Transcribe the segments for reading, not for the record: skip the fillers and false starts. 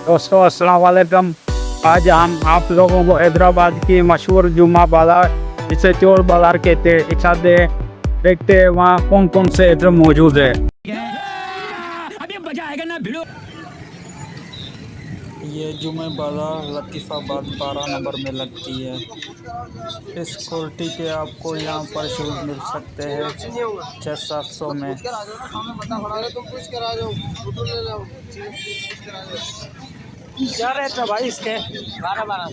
दोस्तों अस्सलाम वालेकुम। आज हम आप लोगों को हैदराबाद की मशहूर जुम्मा बाजार जिसे चोर बाजार कहते हैं एक साथ देखते हैं वहाँ कौन कौन से आइटम मौजूद है। ये जुमे बाज़ार लतीफ़ाबाद 12 नंबर में लगती है। इस क्वालिटी के आपको यहाँ पर शूज़ मिल सकते हैं 600-700 में। क्या रेट है भाई इसके? 12।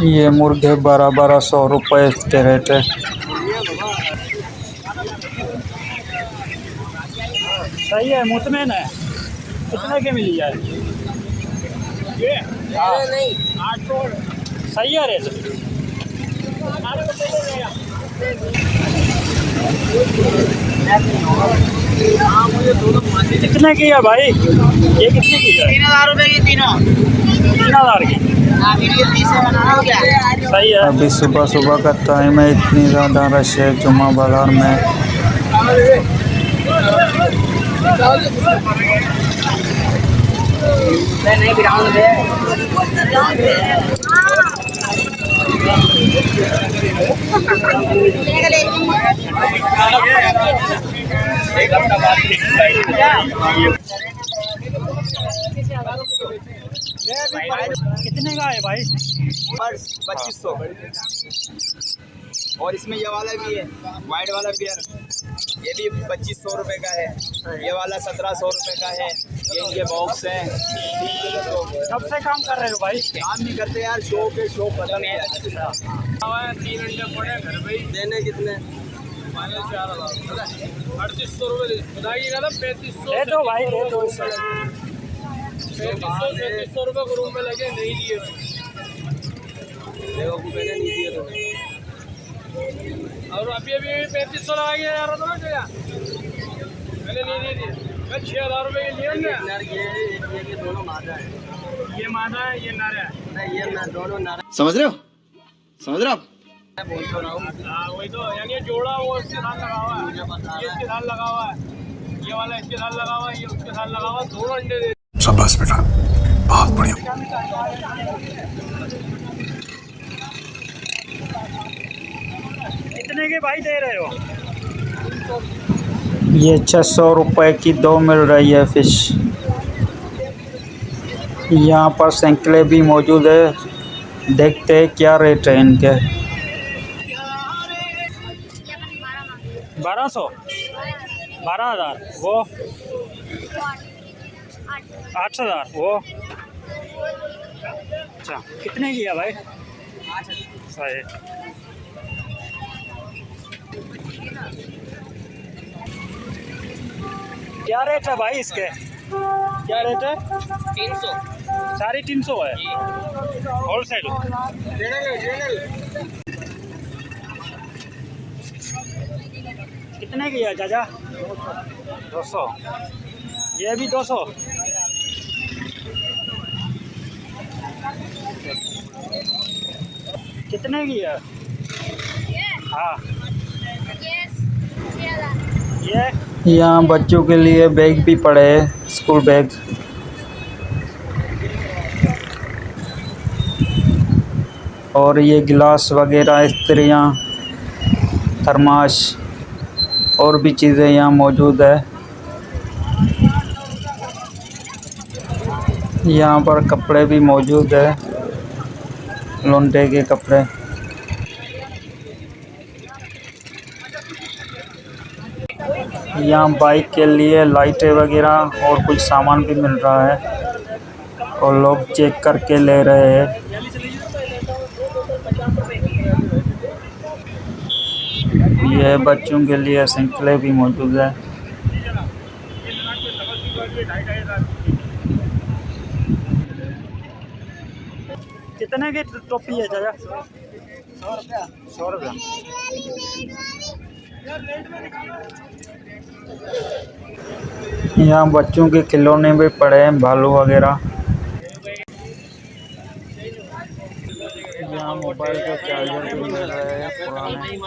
ये मुर्गे 1200 रुपये इसके रेट है। सही है, मुतमैन है। कितने के मिली जाए? ये नहीं 800। सही है रेट। कितने की है भाई? ये कितने की है? 3000 रुपए की तीनों। 3000 की। सही है। अभी सुबह सुबह का टाइम है, इतनी ज़्यादा रश है जुम्मा बाज़ार में। नहीं ग्राउंड है। कितने का है भाई? 2500। और इसमें ये वाला भी है, वाइट वाला बियर, ये भी 2500 रुपये का है। ये वाला 1700 रुपये का है। ये इनके बॉक्स हैं। कब से काम कर रहे हो भाई? काम नहीं करते यार, शो पे शो खत्म है। 3 घंटे पड़े घर पे ही। देने कितने? 3800 रुपये बताइएगा ना। 3500 ले दो भाई, ले दो। 3500 रुपये को रूम में लगे, नहीं दिए। देखो मैंने नहीं दिए तुम्हें। और अभी 3500 लगा के जा रहा था ना क्या? मैंने नहीं दी। मैं 6000 रुपये के लिए यार ये दोनों मादा है। ये मादा है, ये नर है। नहीं ये ना दोनों नारा। समझ रहे हो? समझ रहे हो आप? मैं बोल तो रहा हूँ। हाँ वही तो, यानी ये जोड़ा वो इसके साथ लगा हुआ है, ये इसके साथ लगा हुआ है, ये वाला इसके साथ लगा हुआ है, ये उसके साथ लगा हुआ है। दोनों अंडे दे। शाबाश बेटा, बहुत बढ़िया। कितने के भाई दे रहे हो? ये 600 रुपये की 2 मिल रही है फ़िश। यहाँ पर सैंकड़े भी मौजूद है, देखते हैं क्या रेट है इनके। 1200, 12000 वो, 8000 वो। अच्छा कितने की है भाई? सही। क्या रेट है भाई इसके? क्या रेट है? 300। सारी 300 है होल सेल। कितने की है चाचा? 200। ये भी 200। कितने की है? हाँ ये यहाँ बच्चों के लिए बैग भी पड़े हैं, स्कूल बैग। और ये गिलास वगैरह, इस्त्रियाँ, थर्मास और भी चीज़ें यहाँ मौजूद है। यहाँ पर कपड़े भी मौजूद है, लोंडे के कपड़े। यहाँ बाइक के लिए लाइटें वगैरह और कुछ सामान भी मिल रहा है और लोग चेक करके ले रहे हैं। ये बच्चों के लिए साइकिलें भी मौजूद है। कितने की टोपी है चाचा? 100 रुपया। यहाँ बच्चों के खिलौने भी पड़े हैं, भालू वगैरह। यहाँ मोबाइल के चार्जर भी मिल रहे हैं पुराने।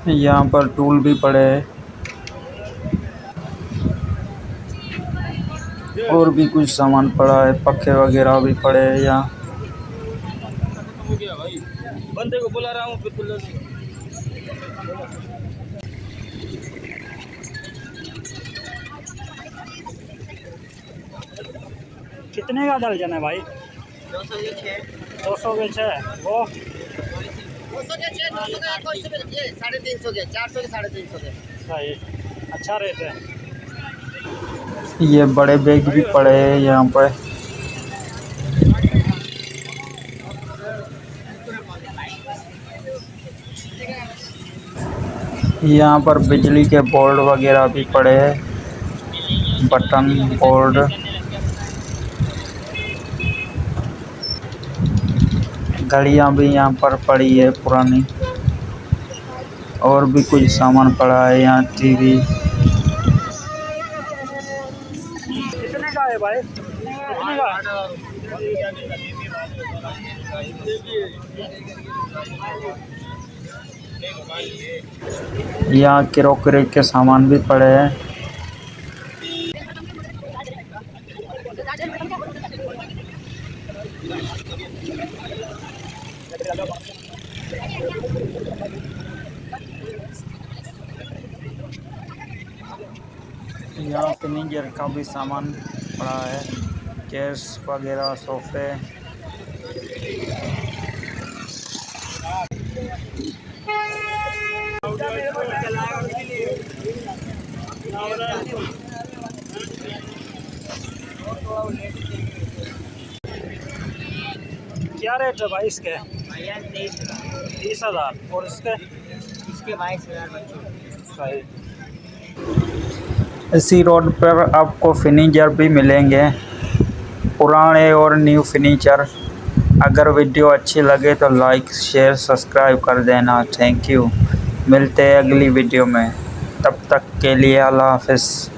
यहाँ पर टूल भी पड़े हैं और भी कुछ सामान पड़ा है, पक्के वगैरह भी पड़े हैं यहाँ। बंदे को बुला रहा हूँ बिल्कुल। कितने का दर्जन है भाई? 200 के 6 200 के 6 वो 200 के 6 200 के 200 के 350 के 400 के 350 के। सही, अच्छा रेट है। ये बड़े बैग भी पड़े हैं यहाँ पर। यहाँ पर बिजली के बोर्ड वगैरह भी पड़े हैं, बटन बोर्ड। घड़ियाँ भी यहाँ पर पड़ी है पुरानी, और भी कुछ सामान पड़ा है यहाँ, टीवी। कितने का है भाई? कितने का? यहाँ क्रोकरी के सामान भी पड़े हैं। यहाँ फर्नीचर का भी सामान पड़ा है, चेयर्स वगैरह, सोफे। क्या रेट है भाई इसके? भैया 30,000 और इसके? इसके 22,000 बच्चों। सही। इसी रोड पर आपको फर्नीचर भी मिलेंगे, पुराने और न्यू फर्नीचर। अगर वीडियो अच्छी लगे तो लाइक, शेयर, सब्सक्राइब कर देना। Thank you. मिलते हैं अगली वीडियो में, तब तक के लिए अल्लाह हाफ़िज़।